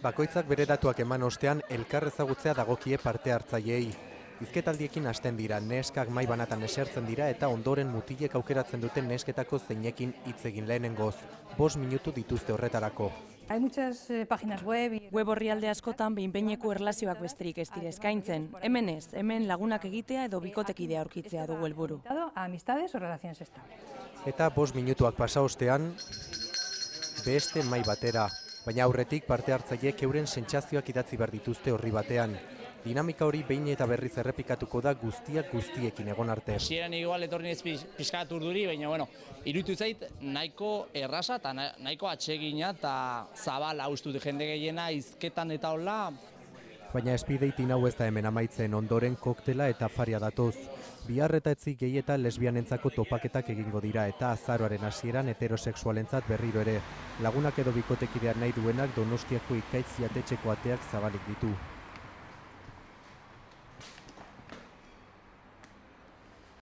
Bakoitzak bere datuak eman ostean elkar ezagutzea dagokie parte hartzaileei. Hizketaldiekin hasten dira, neskak mahai banatan esertzen dira eta ondoren mutilek aukeratzen duten nesketako zeinekin hitz egin lehenengoz. 5 minutu dituzte horretarako. Hay muchas páginas web. Web orrialde askotan behin-behineko erlazioak besterik ez dira eskaintzen. Hemen ez, hemen lagunak egitea edo bikotekidea aurkitzea dugu helburu. A amistades o relaciones estables. Eta 5 minutuak pasa ostean beste mahai batera, baina aurretik parte hartzaileek euren sentsazioak idatzi behar dituzte orri batean. Dinamika hori behin eta berriz errepikatuko da guztiekin egon arte. Hasieran igual etorri ez pixkat urduri, baina iruditu zait nahiko erraza eta nahiko atsegina eta zabala uste dut jende gehiena hizketan eta hola. Baina speed-dating hau ez da hemen amaitzen, ondoren koktela eta afaria datoz. Bihar eta etzi gehi eta lesbianentzako topaketak egingo dira eta azaroaren hasieran heterosexualentzat berriro ere. Lagunak edo bikotekidean nahi duenak Donostiako Ikaitz jatetxeko ateak zabalik ditu.